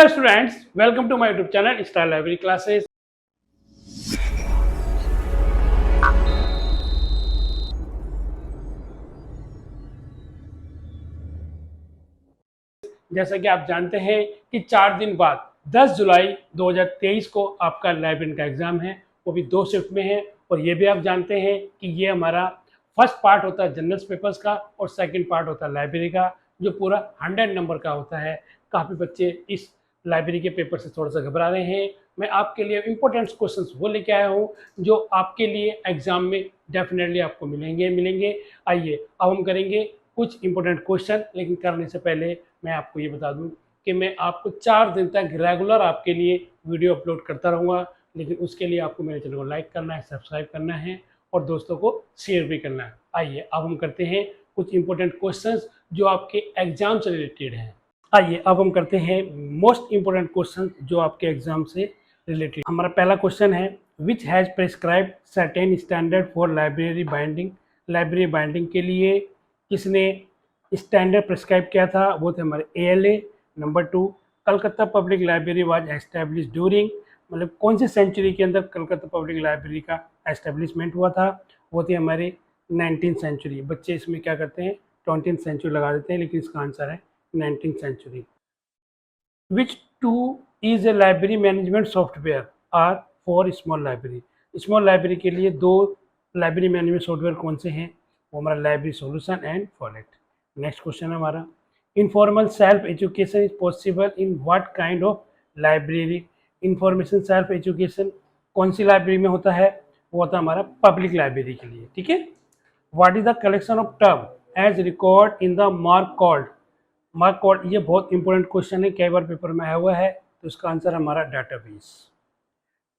Hello students, welcome to my YouTube channel Style Library Classes. जैसा कि आप जानते हैं कि 4 दिन बाद 10 जुलाई 2023 को आपका लाइब्रेरी का एग्जाम है, वो भी 2 शिफ्ट में है। और ये भी आप जानते हैं कि ये हमारा फर्स्ट पार्ट होता है जनरल पेपर्स का और सेकंड पार्ट होता है लाइब्रेरी का, जो पूरा 100 नंबर का होता है। काफ़ी बच्चे इस लाइब्रेरी के पेपर से थोड़ा सा घबरा रहे हैं। मैं आपके लिए इंपॉर्टेंट क्वेश्चंस वो लेके आया हूँ जो आपके लिए एग्जाम में डेफिनेटली आपको मिलेंगे। आइए अब हम करेंगे कुछ इंपॉर्टेंट क्वेश्चन, लेकिन करने से पहले मैं आपको ये बता दूं कि मैं आपको 4 दिन तक रेगुलर आपके लिए वीडियो अपलोड करता रहूँगा। लेकिन उसके लिए आपको मेरे चैनल को लाइक करना है, सब्सक्राइब करना है और दोस्तों को शेयर भी करना है। आइए अब हम करते हैं कुछ इंपॉर्टेंट क्वेश्चंस जो आपके एग्जाम से रिलेटेड हैं। आइए अब हम करते हैं मोस्ट इंपॉर्टेंट क्वेश्चन जो आपके एग्जाम से रिलेटेड। हमारा पहला क्वेश्चन है, which has prescribe certain standard for library binding. Library binding के लिए किसने स्टैंडर्ड प्रिस्क्राइब किया था? वो थे हमारे ALA। Number 2, Calcutta public library was establish during, मतलब कौन सी सेंचुरी के अंदर कलकत्ता पब्लिक लाइब्रेरी का एस्टेब्लिशमेंट हुआ था? वो थी हमारी 19th सेंचुरी। बच्चे इसमें क्या करते हैं 20th सेंचुरी लगा देते हैं, लेकिन इसका आंसर है 19th century. Which too is a library management software are for small library. Small library के लिए 2 लाइब्रेरी मैनेजमेंट सॉफ्टवेयर कौन से हैं? वो हमारा library solution and Follett. Next question है हमारा, informal self education is possible in what kind of library. Information self education कौन सी लाइब्रेरी में होता है? वो होता है हमारा पब्लिक लाइब्रेरी के लिए। ठीक है। What is the collection of term as record in the MARC called. MARC called, ये बहुत इंपॉर्टेंट क्वेश्चन है, कई बार पेपर में आया हुआ है। तो इसका आंसर हमारा database.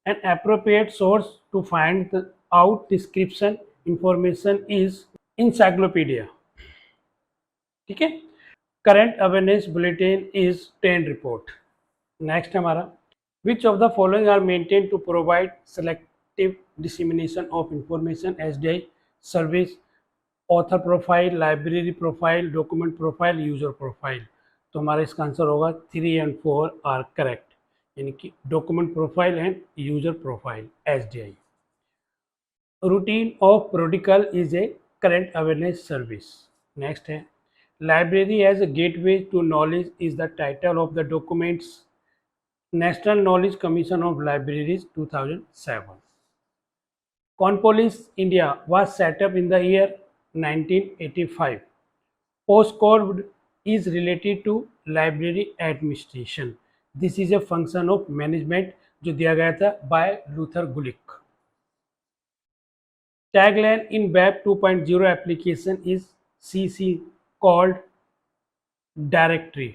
An appropriate source to find out description information is encyclopedia. ठीक है। Current awareness bulletin is trend report. Next हमारा, which of the following are maintain to provide selective dissemination of information SDI service. Author profile, library profile, document profile, user profile. तो हमारा इसका answer होगा 3 and 4 are correct, यानी कि document profile and user profile SDI। Routine of protocol is a current awareness service. Next है, Library as a gateway to knowledge is the title of the documents National Knowledge Commission of Libraries 2007. Conpolis India was set up in the year 1985. Postcode is related to library administration. This is a function of management जो दिया गया था by Luther Gulick. Tagline in Web 2.0 application is CC called directory.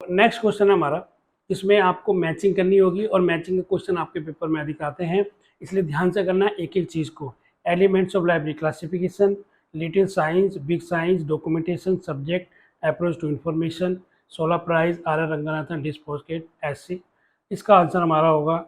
Next question है हमारा, इसमें आपको matching करनी होगी और मैचिंग के क्वेश्चन आपके पेपर में अधिक आते हैं, इसलिए ध्यान से करना है एक एक चीज़ को। Elements of library classification, little science, big science, documentation, subject, approach to information, 16 prize, RR Ranganathan, डिस्पोस्केट, SC। इसका आंसर हमारा होगा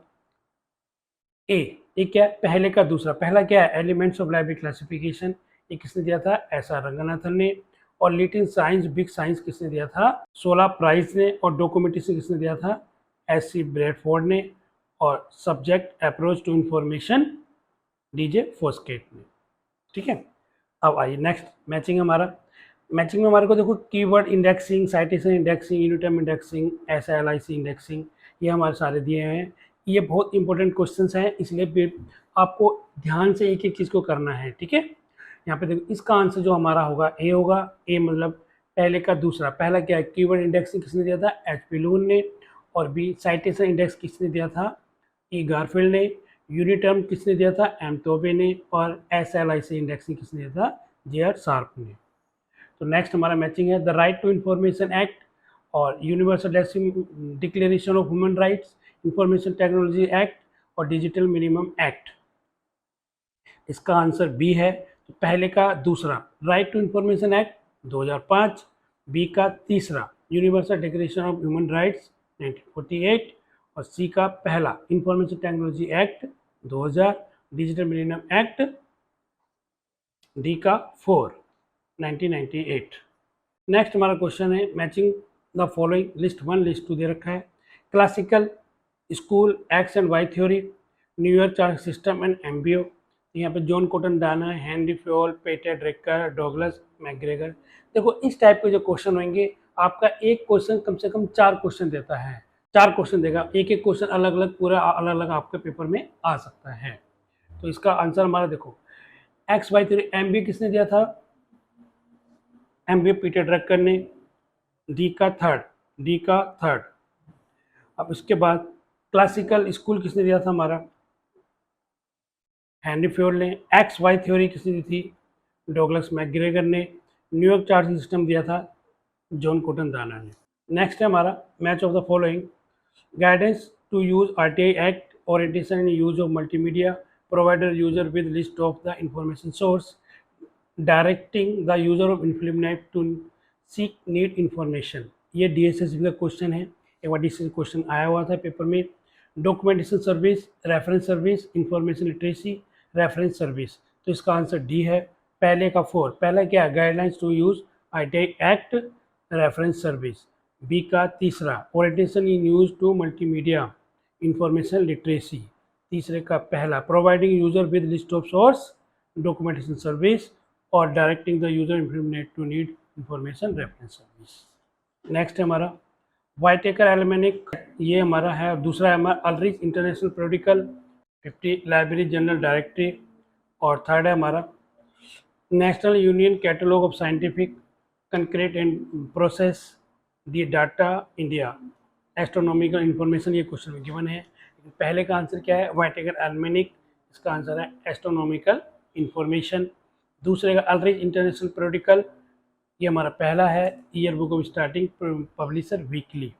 A। एक क्या है? पहले का दूसरा। पहला क्या है? एलिमेंट्स ऑफ लाइब्रेरी क्लासिफिकेशन, ये किसने दिया था? SR रंगनाथन ने। और लिटिल साइंस, बिग साइंस किसने दिया था? 16 प्राइस ने। और डॉक्यूमेंटेशन किसने दिया था? SC ब्रैडफोर्ड ने। और subject approach to information DJ Foskett ने। ठीक है। अब आइए नेक्स्ट मैचिंग हमारा। मैचिंग में हमारे को देखो, keyword indexing, citation indexing, uniterm indexing, SILIC indexing, ये हमारे सारे दिए हुए हैं। ये बहुत इंपॉर्टेंट क्वेश्चंस हैं, इसलिए आपको ध्यान से एक एक चीज़ को करना है। ठीक है। यहाँ पे देखो, इसका आंसर जो हमारा होगा A होगा। A मतलब पहले का दूसरा। पहला क्या है? कीवर्ड इंडेक्सिंग किसने दिया था? HP लून ने। और B साइटेशन इंडेक्स किसने दिया था? E गारफील्ड ने। यूनिटर्म किसने दिया था? M तोबे ने। और SILIC इंडेक्सिंग किसने दिया था? JR शार्प ने। तो नेक्स्ट हमारा मैचिंग है the right to information act और universal declaration of human rights, information technology act और डिजिटल मिनिमम एक्ट। इसका आंसर B है। तो पहले का दूसरा, right to information act 2005, B का तीसरा, universal declaration of human rights 1948 और C का पहला, information technology act 2000, digital millennium act D का 4 1998। नेक्स्ट हमारा क्वेश्चन है matching the following, list 1 list 2 दे रखा है। Classical school, X and Y theory, New York chart system and MBO. यहाँ पे John Cotton Dana, Henry Fayol, Peter Drucker, Douglas McGregor. देखो इस type के जो क्वेश्चन होंगे, आपका एक क्वेश्चन कम से कम 4 क्वेश्चन देता है, 4 क्वेश्चन देगा, एक एक क्वेश्चन अलग अलग पूरा अलग अलग आपके पेपर में आ सकता है। तो इसका आंसर हमारा देखो, एक्स वाई थ्योरी एमबी किसने दिया था, एमबी पीटर ड्रकर ने, डी का थर्ड। अब इसके बाद क्लासिकल स्कूल किसने दिया था हमारा, हेनरी फ्योल ने। एक्स वाई थ्योरी किसने दी थी, डॉगलस मैकग्रेगर ने। न्यूयॉर्क चार्ट सिस्टम दिया था जॉन कॉटन दाना ने। नेक्स्ट है हमारा match of the following, guidance to use RTI act, orientation in use of multimedia, provider user with list of the information source, directing the user of इन्फ्लिमनेट to seek need information. ये DSSB का question है, एक बार DSSB question आया हुआ था paper में। Documentation service, reference service, information literacy, reference service. तो इसका आंसर डी है, पहले का 4। पहला क्या है, guidelines to use RTI act, reference service. B का तीसरा, orientation in use to multimedia, information literacy. तीसरे का पहला, providing user with list of source, documentation service. और डायरेक्टिंग द यूजर इन्फ्लिमनेट to need information, reference service. Next है हमारा वाइटेकर एल्मेनिक, ये हमारा है। दूसरा है हमारा Aldrich international periodical, 50 library general directory. और थर्ड है हमारा national union catalogue of scientific concrete and process the data India, astronomical information. ये क्वेश्चन में गिवन है। पहले का आंसर क्या है, वाइटेकर एल्मेनिक, इसका आंसर है एस्ट्रोनॉमिकल इंफॉर्मेशन। दूसरे का अल्ड्रिच इंटरनेशनल पीरियोडिकल, ये हमारा पहला है, year book of starting publisher weekly.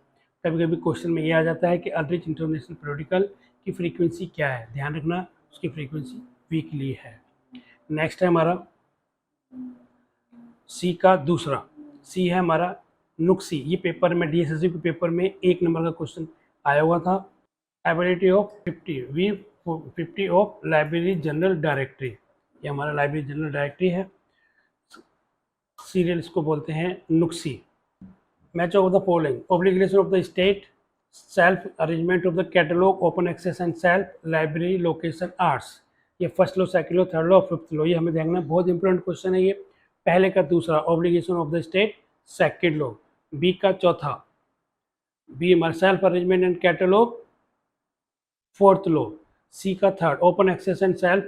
कभी कभी क्वेश्चन में ये आ जाता है कि अल्ड्रिच इंटरनेशनल पीरियोडिकल की फ्रीक्वेंसी क्या है, ध्यान रखना उसकी फ्रीक्वेंसी वीकली है। नेक्स्ट है हमारा सी का दूसरा, सी है हमारा नुक्सी। ये पेपर में डीएसएससी के पेपर में 1 नंबर का क्वेश्चन आया हुआ था। Ability of 50 of library general directory, ये हमारा लाइब्रेरी जनरल डायरेक्टरी है। सीरियल इसको बोलते हैं नुक्सी। Match of the following, obligation of the state, self arrangement of the catalogue, open access and self library location arts. ये first law, second law, third law, fifth law, ये हमें देखना बहुत इंपॉर्टेंट क्वेश्चन है ये। पहले का दूसरा, obligation of the state, second law. B का चौथा, बी हमारा self arrangement and catalogue, fourth law. C का third, open access and self,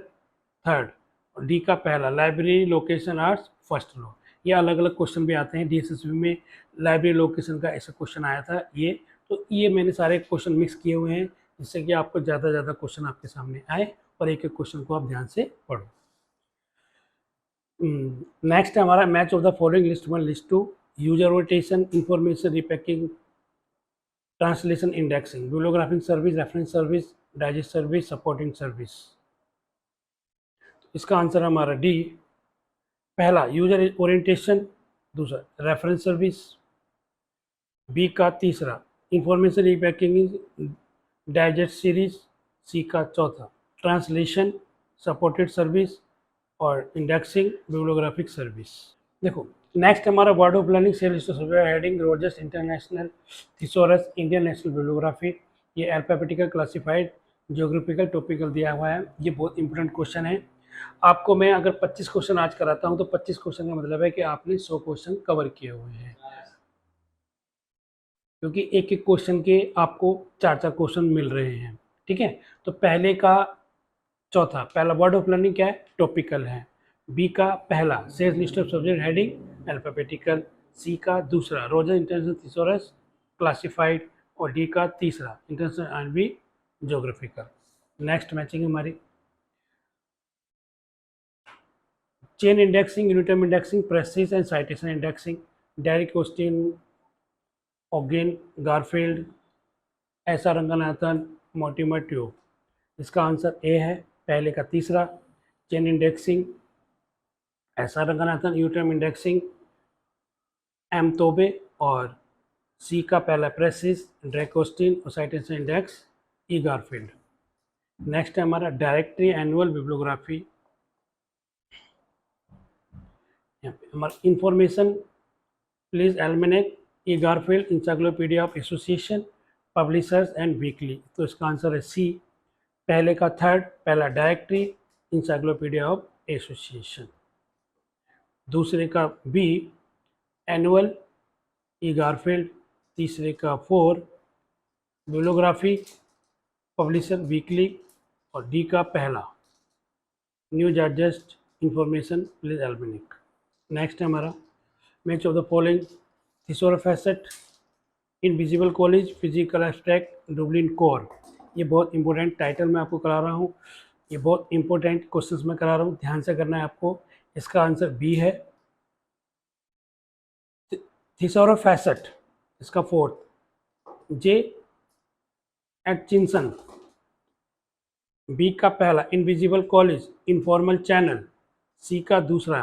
third. और डी का पहला, library location arts, first law. ये अलग अलग क्वेश्चन भी आते हैं डीएसएसबी में, लाइब्रेरी लोकेशन का ऐसा क्वेश्चन आया था ये। तो ये मैंने सारे क्वेश्चन मिक्स किए हुए हैं जिससे कि आपको ज़्यादा ज़्यादा क्वेश्चन आपके सामने आए और एक एक क्वेश्चन को आप ध्यान से पढ़ो। नेक्स्ट है हमारा match of the following, list 1 list 2, user rotation, information repacking, translation indexing, bibliographic service, reference service, digest service, supporting service. इसका आंसर हमारा डी, पहला यूजर ओरिएंटेशन, दूसरा रेफरेंस सर्विस। बी का तीसरा, information repacking digest series. C का चौथा, translation, supported service और indexing, bibliographic service. देखो नेक्स्ट हमारा word of learning, self survey heading, Rogers international thesaurus, Indian national bibliography. ये अल्फाबेटिकल क्लासिफाइड, ज्योग्राफिकल टॉपिकल दिया हुआ है। ये बहुत इंपॉर्टेंट क्वेश्चन है। आपको मैं अगर 25 क्वेश्चन आज कराता हूँ तो 25 क्वेश्चन का मतलब है कि आपने 100 क्वेश्चन कवर किए हुए हैं, क्योंकि एक एक क्वेश्चन के आपको 4-4 क्वेश्चन मिल रहे हैं। ठीक है, तो पहले का चौथा, पहला वर्ड ऑफ लर्निंग क्या है, टॉपिकल है। बी का पहला, sales list of subject heading, alphabetical. C का दूसरा, रोजर इंटरनेशनल थिसोरस, क्लासिफाइड। और डी का तीसरा, international and B, geographical. Next matching हमारी chain indexing, uniterm indexing, precis and citation indexing, Derek Austin, Eugene, Garfield, ऐसा Ranganathan, Mortimer Taube. इसका answer A है, पहले का तीसरा, चेन इंडेक्सिंग, ऐसा Ranganathan, uniterm indexing, M Taube. और सी का पहला प्रेसिस, ड्रेक ऑस्टिन और साइटेशन इंडेक्स, ई गारफील्ड। नेक्स्ट है हमारा डायरेक्टरी एनुअल बिब्लियोग्राफी। यहाँ पे हमारा information please almanac, E Garfield encyclopedia of association, publishers and weekly. तो इसका आंसर है सी। पहले का थर्ड, पहला डायरेक्टरी इंसाइक्लोपीडिया ऑफ एसोसिएशन, दूसरे का बी एनुअल ई गारफील्ड, तीसरे का फोर बिब्लियोग्राफी पब्लिशर वीकली, और डी का पहला new digest information please almanac. Next है हमारा match of the following thesaurus facet invisible college physical abstract Dublin core. ये बहुत इंपॉर्टेंट टाइटल मैं आपको करा रहा हूँ, ये बहुत इंपॉर्टेंट क्वेश्चंस मैं करा रहा हूँ, ध्यान से करना है आपको। इसका आंसर बी है थिसोरस फैसेट, इसका फोर्थ जे एटचिंसन, बी का पहला इनविजिबल कॉलेज इनफॉर्मल चैनल, सी का दूसरा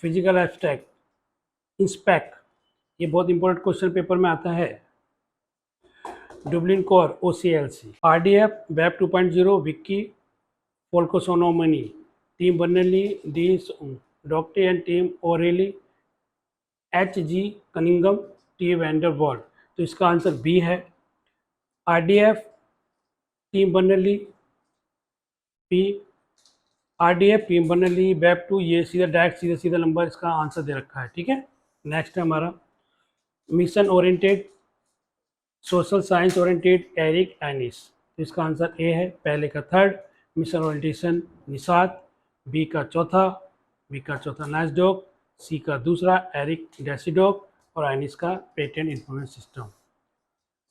फिजिकल एब्स्ट्रैक्ट इंस्पेक्ट, ये बहुत इंपॉर्टेंट क्वेश्चन पेपर में आता है, Dublin core OCLC, RDF web 2.0 wiki folksonomy, Tim Berners Lee D Dougherty and Tim O'Reilly, HG Cunningham, T Vander Wal. तो इसका आंसर बी है। RDF Tim Berners Lee P, RDF Tim Berners Lee web 2, ये सीधा direct सीधा number इसका आंसर दे रखा है, ठीक है। नेक्स्ट है हमारा mission oriented social science oriented ERIC INIS, तो इसका आंसर ए है। पहले का third mission orientation NISSAT, B का चौथा नाइसडॉग, सी का दूसरा एरिक डेसिडॉग, और एनिस का patent information system.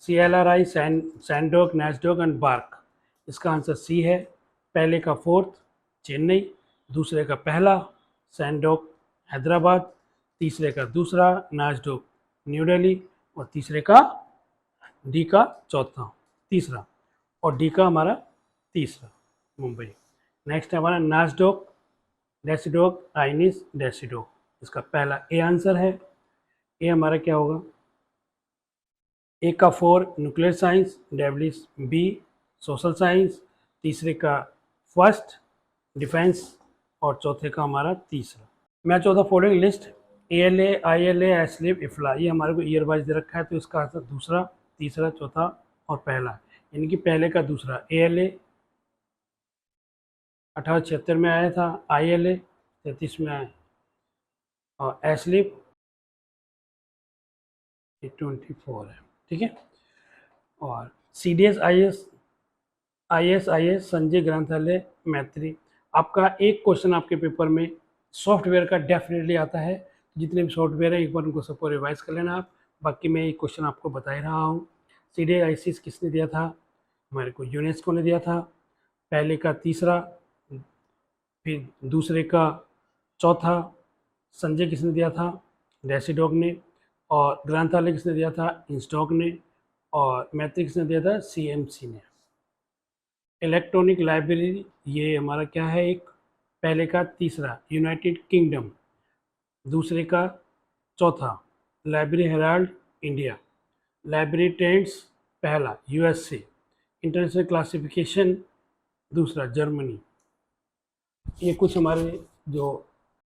CLRI SENDOC NASSDOC and BARC, इसका आंसर सी है। पहले का फोर्थ चेन्नई, दूसरे का पहला सैंडॉग हैदराबाद, तीसरे का दूसरा नाइसडॉग न्यू दिल्ली, और तीसरे का डी का चौथा तीसरा, और डी का हमारा तीसरा मुंबई। नेक्स्ट है हमारा नाइसडॉग डेसिडॉग आइनिस डेसिडॉग, इसका पहला ए आंसर है। ए हमारा क्या होगा, ए का फोर न्यूक्लियर साइंस, डेवलिस बी सोशल साइंस, तीसरे का फर्स्ट डिफेंस, और चौथे का हमारा तीसरा। Match of the following list ALA ILA ASLIB IFLA, ये हमारे को ईयर वाइज दे रखा है, तो इसका आंसर दूसरा, तीसरा, चौथा और पहला, यानी कि पहले का दूसरा। ALA 1876 में आया था, ILA 33 में आया, और एस्लिप 24 है, ठीक है। और CDS IS संजय ग्रंथालय मैत्री। आपका एक क्वेश्चन आपके पेपर में सॉफ्टवेयर का डेफिनेटली आता है, जितने भी सॉफ्टवेयर है एक बार उनको सबको रिवाइज कर लेना आप। बाकी मैं एक क्वेश्चन आपको बता ही रहा हूँ। CDS किसने दिया था, हमारे को यूनेस्को ने दिया था। पहले का तीसरा, फिर दूसरे का चौथा संजय किसने दिया था, डेसिडॉग ने, और ग्रंथालय किसने दिया था, इंस्टॉक ने, और मैत्री किसने दिया था, CMC ने। इलेक्ट्रॉनिक लाइब्रेरी ये हमारा क्या है, एक पहले का तीसरा यूनाइटेड किंगडम, दूसरे का चौथा library Herald India, library trends पहला USA, इंटरनेशनल क्लासिफिकेशन दूसरा जर्मनी। ये कुछ हमारे जो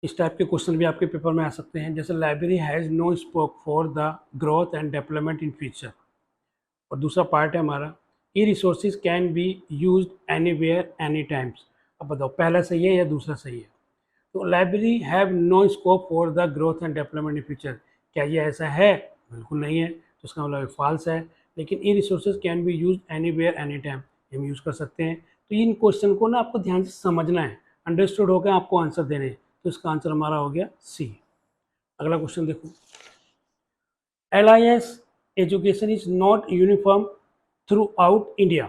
इस टाइप के क्वेश्चन भी आपके पेपर में आ सकते हैं, जैसे library has no scope for the growth and development in future, और दूसरा पार्ट है हमारा e resources can be use anywhere any times. अब बताओ पहला सही है या दूसरा सही है। तो library have no scope for the growth and development in future, क्या ये ऐसा है, बिल्कुल नहीं है, तो इसका मतलब फॉल्स है। लेकिन e resources can be use anywhere any time, हम यूज़ कर सकते हैं। तो इन क्वेश्चन को ना आपको ध्यान से समझना है, अंडरस्टूड होकर आपको आंसर देने, तो इसका आंसर हमारा हो गया सी। अगला क्वेश्चन देखो, LIS education is not uniform throughout India.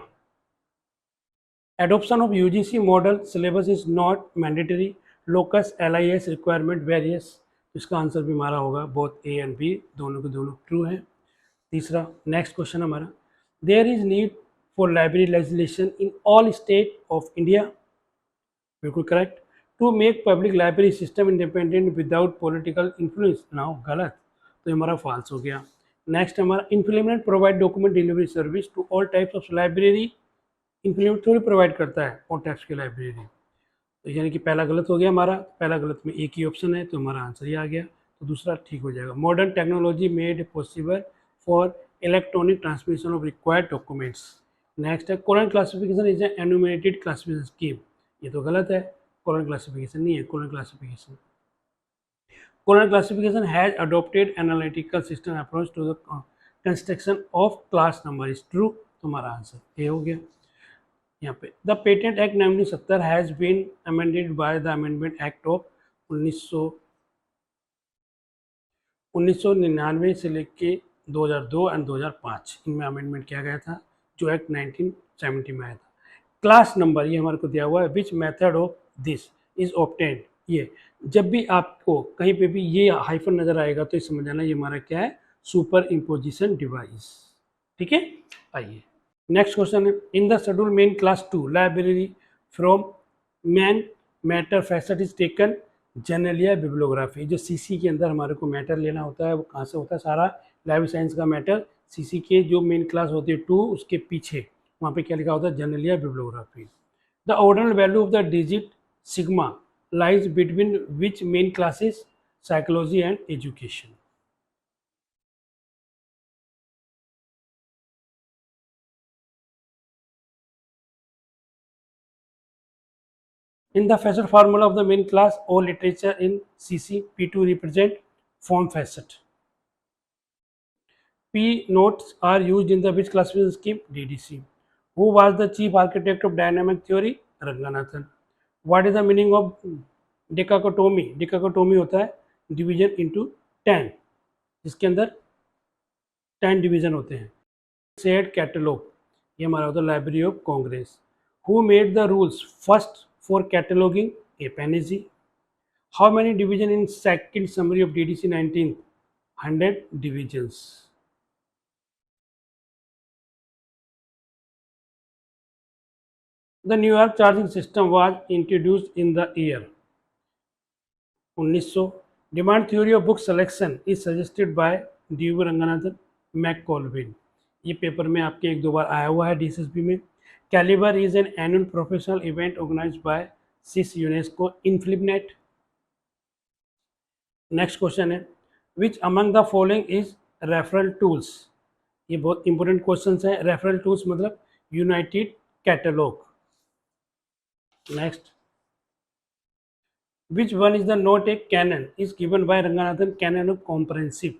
Adoption of UGC model syllabus is not mandatory. Locus LIS requirement various. इसका आंसर भी हमारा होगा बोथ A and B दोनों के दोनों ट्रू है। तीसरा नेक्स्ट क्वेश्चन हमारा, there is need for library legislation in all state of India, बिल्कुल correct. To make public library system independent without political influence, ना गलत, तो हमारा फॉल्स हो गया। नेक्स्ट हमारा implement provide document delivery service to all types of library, implement थोड़ी provide करता है ऑल टाइप्स की लाइब्रेरी, तो यानी कि पहला गलत हो गया हमारा। पहला गलत में एक ही ऑप्शन है, तो हमारा आंसर ही आ गया, तो दूसरा ठीक हो जाएगा। Modern technology made possible for electronic transmission of required documents. Next है colon classification is an enumerated classification scheme. ये तो गलत है, कोलन क्लासिफिकेशन नहीं है। Colon classification has adopted analytical system approach to the construction of class number is true. तुम्हारा answer ये हो गया। यहाँ पे the patent act 1970 has been amended by the amendment act of 1999 से लेके 2002 एंड 2005, इनमें अमेंडमेंट किया गया था, जो एक्ट 1970 में आया था। क्लास नंबर ये हमारे को दिया हुआ है, which method of this is obtained. ये जब भी आपको कहीं पे भी ये हाइफन नजर आएगा तो ये समझ जाना ये हमारा क्या है, सुपर इम्पोजिशन डिवाइस। ठीक है, आइए नेक्स्ट क्वेश्चन है, in the schedule main class 2 library from man matter facet is taken generalia bibliography. जो सीसी के अंदर हमारे को मैटर लेना होता है वो कहाँ से होता है, सारा लाइब्रेरी साइंस का मैटर सीसी के जो मेन क्लास होती है 2 उसके पीछे वहाँ पे क्या लिखा होता है, generalia bibliography. The ordinal value of the digit sigma lies between which main classes, psychology and education. In the facet formula of the main class or literature in CC, P2 represent form facet. P notes are used in the which classification scheme? DDC. Who was the chief architect of dynamic theory? Ranganathan. What is the meaning of dichotomy? Dichotomy होता है division into 10, जिसके अंदर 10 division होते हैं। Said catalog, ये हमारा होता है library of Congress. Who made the rules first for cataloging? Apanesi. How many division in second summary of DDC 19? 100 divisions. The New York charging system was introduced in the year 1900. Demand theory of book selection is suggested by D.V. Ranganathan McColvin. ये paper में आपके एक दो बार आया हुआ है DSSB में। Caliber is an annual professional event organized by CIS UNESCO in FlipNet. Next question है, which among the following is referral tools. ये बहुत इंपॉर्टेंट क्वेश्चन है। रेफरल टूल्स मतलब united catalogue. Next, which one is the note a canon is given by Ranganathan canon of comprehensive.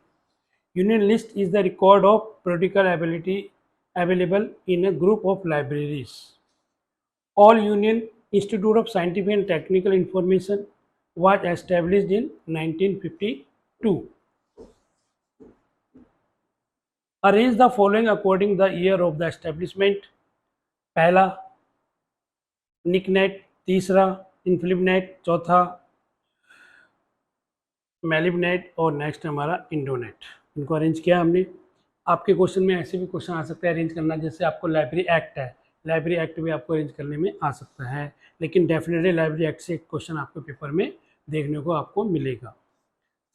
Union list is the record of periodical ability available in a group of libraries. All union institute of scientific and technical information was established in 1952. Arrange the following according the year of the establishment. पहला निकनेट, तीसरा इनफ्लिपनेट, चौथा मेलिबनेट और next हमारा इंडोनेट। इनको arrange किया हमने। आपके question में ऐसे भी क्वेश्चन आ सकता है अरेंज करना, जैसे आपको लाइब्रेरी एक्ट है, लाइब्रेरी एक्ट भी आपको अरेंज करने में आ सकता है, लेकिन डेफिनेटली लाइब्रेरी एक्ट से एक क्वेश्चन आपको पेपर में देखने को आपको मिलेगा।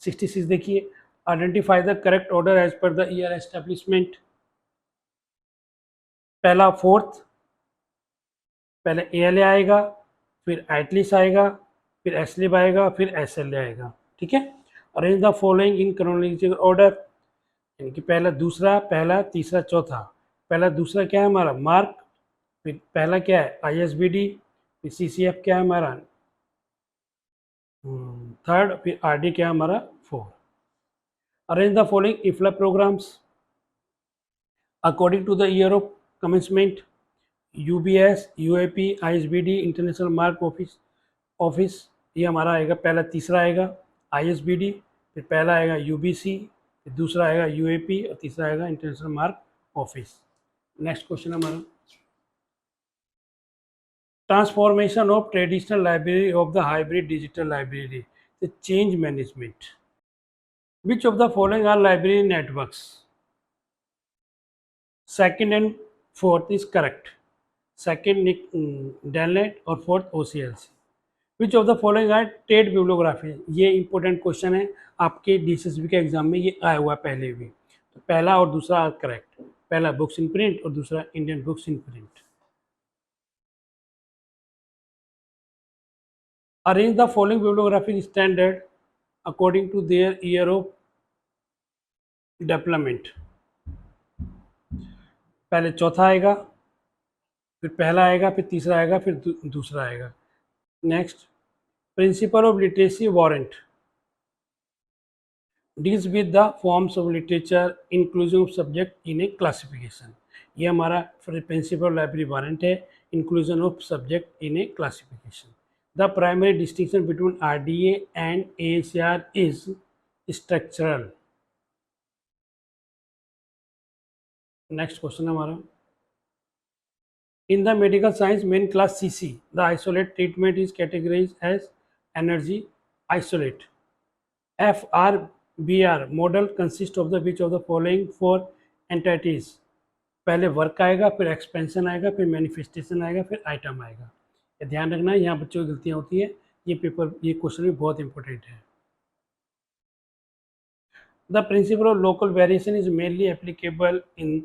66 देखिए, identify the correct order as per the year establishment. पहला फोर्थ, पहले एएलए आएगा, फिर एटलिस आएगा, फिर एसलिब आएगा, फिर एसएलए आएगा। ठीक है, arrange the following in chronological order, यानी कि पहला दूसरा, पहला तीसरा चौथा। पहला दूसरा क्या है हमारा, मार्क, फिर पहला क्या है आईएसबीडी, फिर सीसीएफ क्या है हमारा थर्ड, फिर आरडी क्या है हमारा 4। Arrange the following IFLA programmes according to the year of commencement. UBS, UAP, ISBD, international MARC office ये हमारा आएगा, पहला तीसरा आएगा आईएसबीडी, फिर पहला आएगा यूबीसी, फिर दूसरा आएगा यूएपी और तीसरा आएगा international MARC office. Next question हमारा, transformation of traditional library of the hybrid digital library, the change management. Which of the following are library networks? Second and fourth is correct. Second DELNET और fourth OCLC. Which of the following are टेड bibliography? ये important question है, आपके DSSB के exam में ये आया हुआ पहले भी। तो पहला और दूसरा आर करेक्ट, पहला बुक्स इन प्रिंट और दूसरा Indian books in print. Arrange the following bibliographic standard according to their year of development. पहले चौथा आएगा, फिर पहला आएगा, फिर तीसरा आएगा, फिर दूसरा आएगा. Next, principle of literacy warrant deals with the forms of literature inclusion of subject in a classification. ये हमारा प्रिंसिपल लाइब्रेरी वारंट है, inclusion of subject in a classification. The primary distinction between RDA and AACR is structural. Next question हमारा, in the medical science main class CC the isolate treatment is categorize as energy isolate. FRBR model consist of the which of the following four entities. पहले work आएगा, फिर expansion आएगा, फिर manifestation आएगा, फिर item आएगा. ये ध्यान रखना है, यहाँ बच्चों की गलतियाँ होती है. ये क्वेश्चन भी बहुत इंपॉर्टेंट है. The principle of local variation is mainly applicable in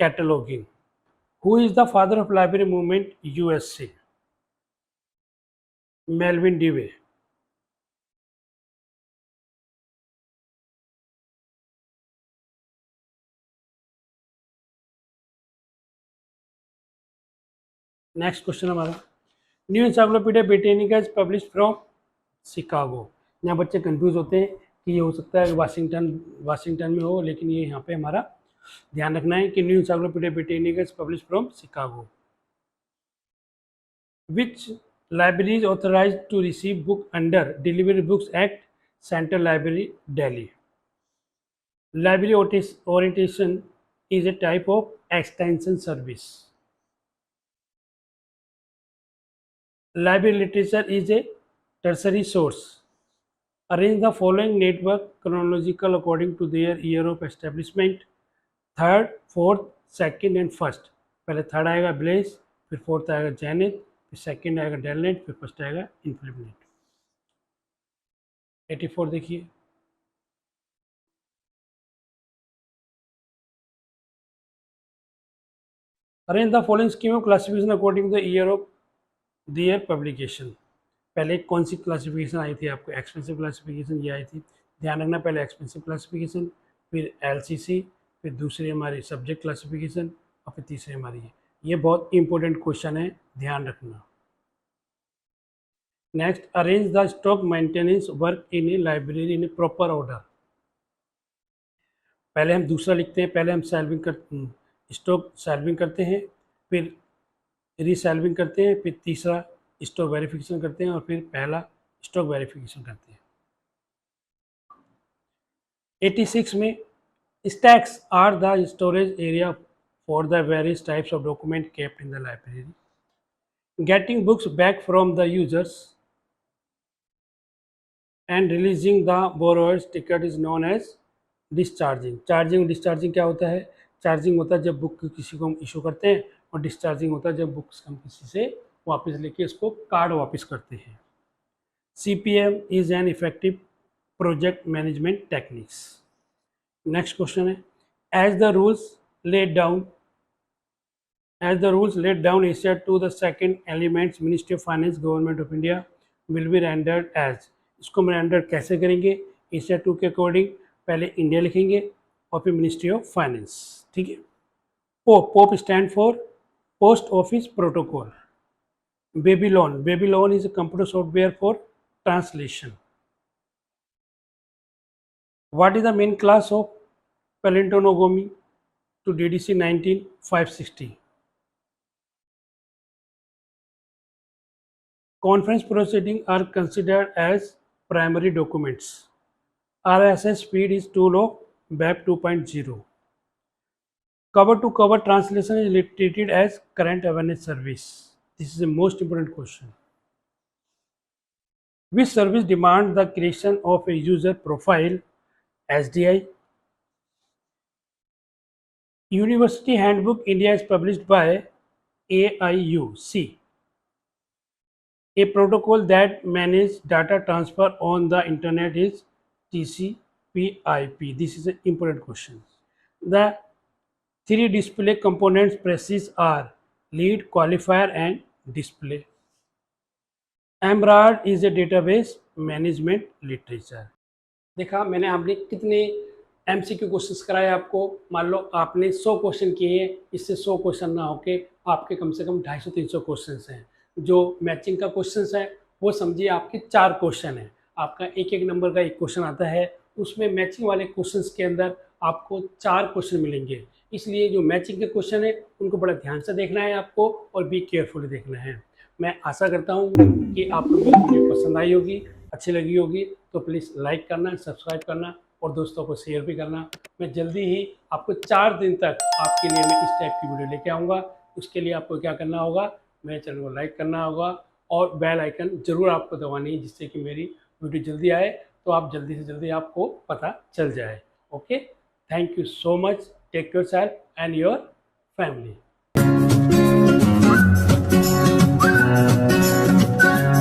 cataloguing. Who is the father of library movement USA? Melvil Dewey. Next question हमारा, New encyclopedia Britannica is publish from Chicago. यहाँ बच्चे confuse होते हैं कि ये हो सकता है वाशिंगटन में हो, लेकिन ये यहाँ पे हमारा ध्यान रखना है कि new encyclopedia Britannica is publish from Chicago. Which library is authorised to receive book under delivery books act? Central library Delhi. Library orientation is a type of extension service. Library literature is a tertiary source. Arrange the following network chronological according to their year of establishment. Third, fourth, second and first. पहले third आएगा bless, फिर fourth आएगा zenith, फिर second आएगा DELNET, फिर first आएगा इन्फ्लिपनेट. 84 देखिए. Arrange the following scheme of classification according to the year of their publication. पहले कौन सी क्लासिफिकेशन आई थी आपको? एक्सपेंसिव क्लासिफिकेशन ये आई थी. ध्यान रखना, पहले एक्सपेंसिव क्लासिफिकेशन, फिर LCC, फिर दूसरी हमारी सब्जेक्ट क्लासिफिकेशन, और फिर तीसरी हमारी ये बहुत इंपॉर्टेंट क्वेश्चन है, ध्यान रखना. Next, arrange the stock maintenance work in A library in A proper order. पहले हम दूसरा लिखते हैं, पहले हम स्टॉक सैल्विंग करते हैं, फिर रीसैल्विंग करते हैं, फिर तीसरा स्टॉक वेरिफिकेशन करते हैं, और फिर पहला स्टॉक वेरिफिकेशन करते हैं. 86 में, stacks are the storage area for the various types of document kept in the library. Getting books back from the users and releasing the borrowers ticket is known as discharging. Discharging क्या होता है? Charging होता है जब book किसी को हम issue करते हैं, और डिस्चार्जिंग होता है जब बुक्स हम किसी से वापस लेके इसको कार्ड वापस करते हैं. CPM is an effective project management techniques. Next question है, as the rules laid down Asia to the second elements ministry of finance government of India will be rendered as. इसको हम रेंडर कैसे करेंगे? Asia 2 के according पहले India लिखेंगे और फिर मिनिस्ट्री ऑफ फाइनेंस. ठीक है. POP stand for post office protocol. Babylon is a computer software for translation. What is the main class of palaeontology to DDC 19560. Conference proceedings are considered as primary documents. RSS speed is too low, BEP 2.0. Cover to cover translation is treated as current awareness service. This is the most important question. Which service demands the creation of a user profile? SDI. University Handbook India is published by AIUC. A protocol that manages data transfer on the internet is TCP/IP. This is an important question. The three display components presses are lead, qualifier and display. Emerald is a database management literature. देखा मैंने आपने कितने MCQ questions कराए आपको। मान लो आपने 100 question किए हैं, इससे 100 क्वेश्चन ना होके आपके कम से कम 250-300 क्वेश्चंस हैं। जो मैचिंग का क्वेश्चंस है वो समझिए आपके 4 क्वेश्चन हैं। आपका एक एक नंबर का एक क्वेश्चन आता है, उसमें मैचिंग वाले क्वेश्चंस के अंदर आपको 4 क्वेश्चन मिलेंगे। इसलिए जो मैचिंग के क्वेश्चन है उनको बड़ा ध्यान से देखना है आपको और बी केयरफुली देखना है। मैं आशा करता हूँ कि आप लोगों को वीडियो पसंद आई होगी, अच्छी लगी होगी, तो प्लीज़ लाइक करना, सब्सक्राइब करना और दोस्तों को शेयर भी करना। मैं जल्दी ही आपको 4 दिन तक आपके लिए मैं इस टाइप की वीडियो लेके आऊँगा। उसके लिए आपको क्या करना होगा, मेरे चैनल को लाइक करना होगा और बेल आइकन ज़रूर आपको दबानी है, जिससे कि मेरी वीडियो जल्दी आए तो आप जल्दी से जल्दी आपको पता चल जाए। Okay, thank you so much. Take your self and your family.